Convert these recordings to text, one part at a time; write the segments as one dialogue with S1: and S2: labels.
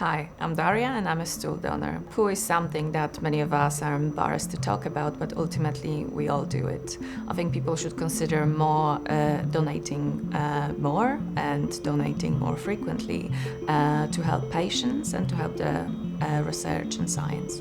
S1: Hi, I'm Daria and I'm a stool donor. Poo is something that many of us are embarrassed to talk about, but ultimately we all do it. I think people should consider donating more and donating more frequently to help patients and to help the research and science.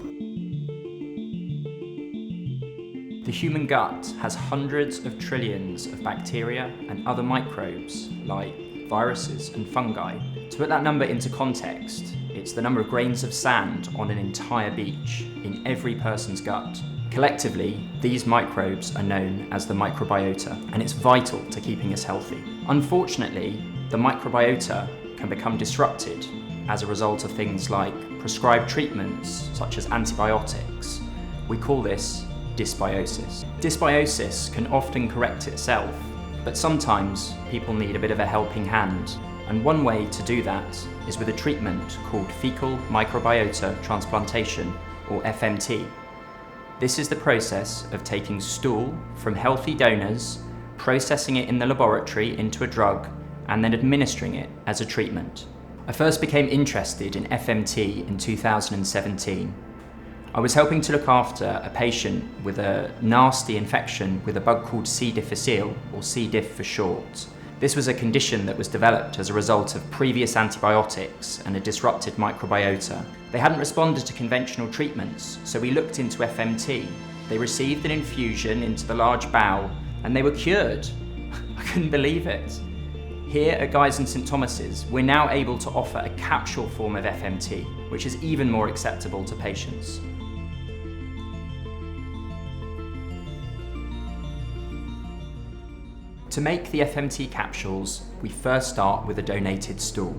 S2: The human gut has hundreds of trillions of bacteria and other microbes like viruses and fungi. To put that number into context, it's the number of grains of sand on an entire beach in every person's gut. Collectively, these microbes are known as the microbiota, and it's vital to keeping us healthy. Unfortunately, the microbiota can become disrupted as a result of things like prescribed treatments such as antibiotics. We call this dysbiosis. Dysbiosis can often correct itself, but sometimes people need a bit of a helping hand. And one way to do that is with a treatment called Fecal Microbiota Transplantation, or FMT. This is the process of taking stool from healthy donors, processing it in the laboratory into a drug, and then administering it as a treatment. I first became interested in FMT in 2017. I was helping to look after a patient with a nasty infection with a bug called C. difficile, or C. diff for short. This was a condition that was developed as a result of previous antibiotics and a disrupted microbiota. They hadn't responded to conventional treatments, so we looked into FMT. They received an infusion into the large bowel and they were cured. I couldn't believe it. Here at Guy's and St Thomas's, we're now able to offer a capsule form of FMT, which is even more acceptable to patients. To make the FMT capsules, we first start with a donated stool.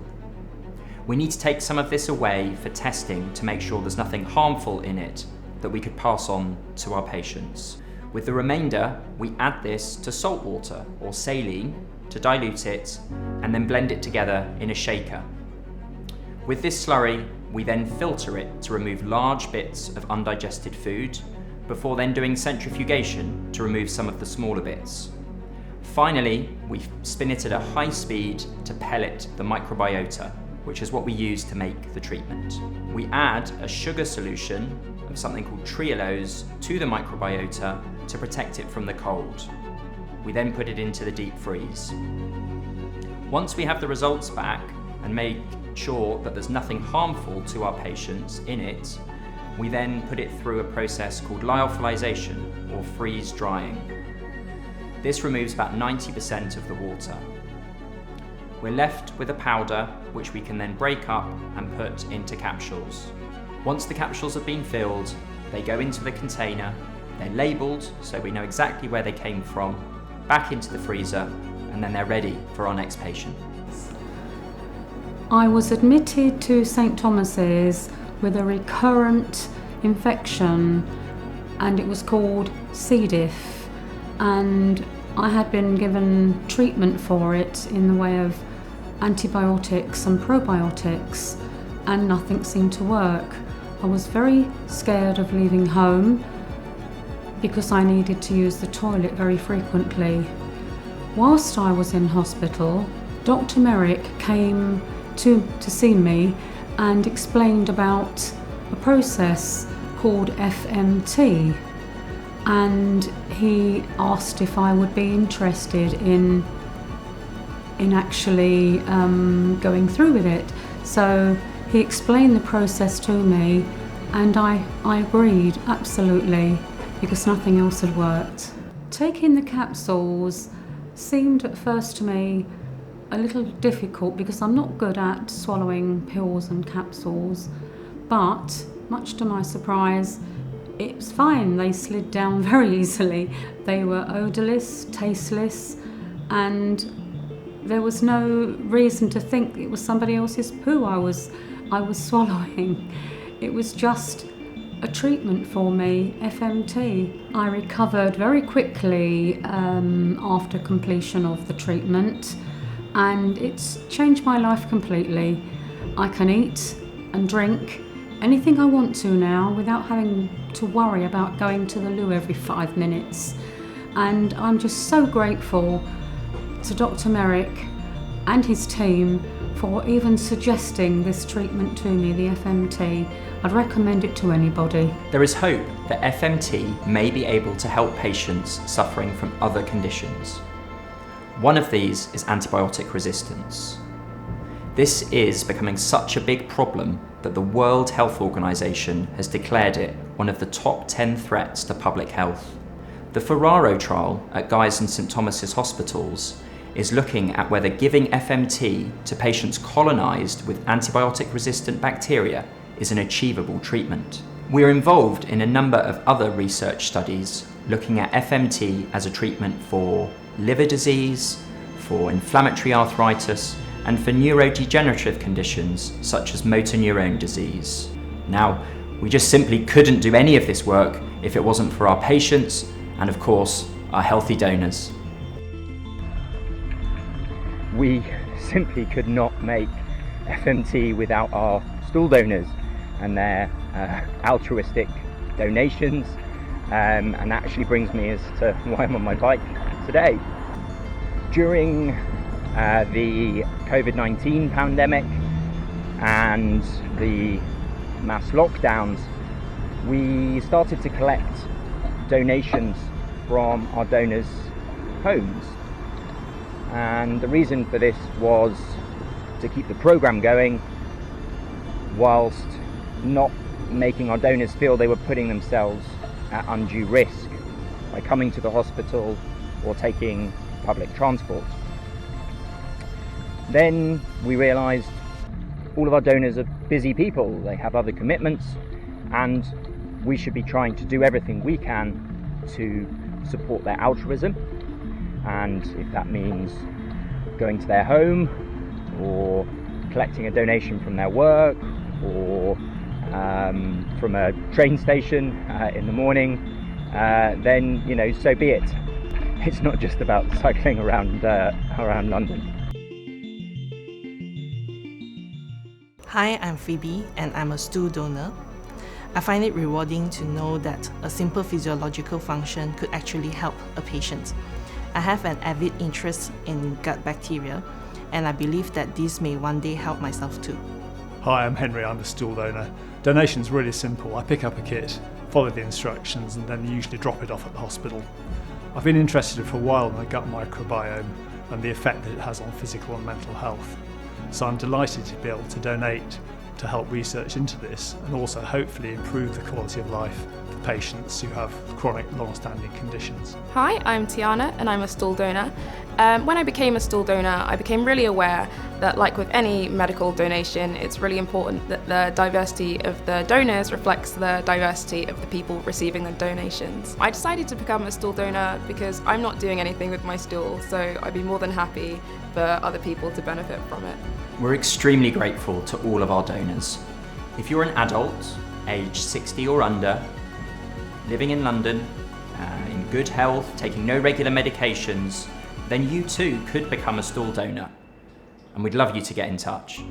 S2: We need to take some of this away for testing to make sure there's nothing harmful in it that we could pass on to our patients. With the remainder, we add this to salt water or saline to dilute it and then blend it together in a shaker. With this slurry, we then filter it to remove large bits of undigested food before then doing centrifugation to remove some of the smaller bits. Finally, we spin it at a high speed to pellet the microbiota, which is what we use to make the treatment. We add a sugar solution of something called trehalose to the microbiota to protect it from the cold. We then put it into the deep freeze. Once we have the results back and make sure that there's nothing harmful to our patients in it, we then put it through a process called lyophilization or freeze drying. This removes about 90% of the water. We're left with a powder which we can then break up and put into capsules. Once the capsules have been filled, they go into the container, they're labelled so we know exactly where they came from, back into the freezer, and then they're ready for our next patient.
S3: I was admitted to St Thomas's with a recurrent infection and it was called C. diff. And I had been given treatment for it in the way of antibiotics and probiotics, and nothing seemed to work. I was very scared of leaving home because I needed to use the toilet very frequently. Whilst I was in hospital, Dr. Merrick came to see me and explained about a process called FMT. And he asked if I would be interested in actually going through with it. So he explained the process to me and I agreed, absolutely, because nothing else had worked. Taking the capsules seemed at first to me a little difficult because I'm not good at swallowing pills and capsules, but much to my surprise, it was fine. They slid down very easily. They were odourless, tasteless, and there was no reason to think it was somebody else's poo I was swallowing. It was just a treatment for me, FMT. I recovered very quickly after completion of the treatment, and it's changed my life completely. I can eat and drink anything I want to now without having to worry about going to the loo every 5 minutes. And I'm just so grateful to Dr. Merrick and his team for even suggesting this treatment to me, the FMT. I'd recommend it to anybody.
S2: There is hope that FMT may be able to help patients suffering from other conditions. One of these is antibiotic resistance. This is becoming such a big problem that the World Health Organization has declared it one of the top 10 threats to public health. The Ferraro trial at Guy's and St Thomas's hospitals is looking at whether giving FMT to patients colonised with antibiotic-resistant bacteria is an achievable treatment. We are involved in a number of other research studies looking at FMT as a treatment for liver disease, for inflammatory arthritis, and for neurodegenerative conditions such as motor neurone disease. Now, we just simply couldn't do any of this work if it wasn't for our patients and, of course, our healthy donors.
S4: We simply could not make FMT without our stool donors and their altruistic donations, and that actually brings me as to why I'm on my bike today. During the COVID-19 pandemic and the mass lockdowns, we started to collect donations from our donors' homes. And the reason for this was to keep the program going whilst not making our donors feel they were putting themselves at undue risk by coming to the hospital or taking public transport. Then we realised all of our donors are busy people, they have other commitments, and we should be trying to do everything we can to support their altruism. And if that means going to their home or collecting a donation from their work or from a train station in the morning, then so be it. It's not just about cycling around London.
S5: Hi, I'm Phoebe and I'm a stool donor. I find it rewarding to know that a simple physiological function could actually help a patient. I have an avid interest in gut bacteria, and I believe that this may one day help myself too.
S6: Hi, I'm Henry, I'm a stool donor. Donation's really simple. I pick up a kit, follow the instructions, and then usually drop it off at the hospital. I've been interested for a while in the gut microbiome and the effect that it has on physical and mental health. So I'm delighted to be able to donate to help research into this and also hopefully improve the quality of life for patients who have chronic long-standing conditions.
S7: Hi, I'm Tiana and I'm a stool donor. When I became a stool donor, I became really aware that, like with any medical donation, it's really important that the diversity of the donors reflects the diversity of the people receiving the donations. I decided to become a stool donor because I'm not doing anything with my stool, so I'd be more than happy for other people to benefit from it.
S2: We're extremely grateful to all of our donors. If you're an adult, aged 60 or under, living in London, in good health, taking no regular medications, then you too could become a stool donor. And we'd love you to get in touch.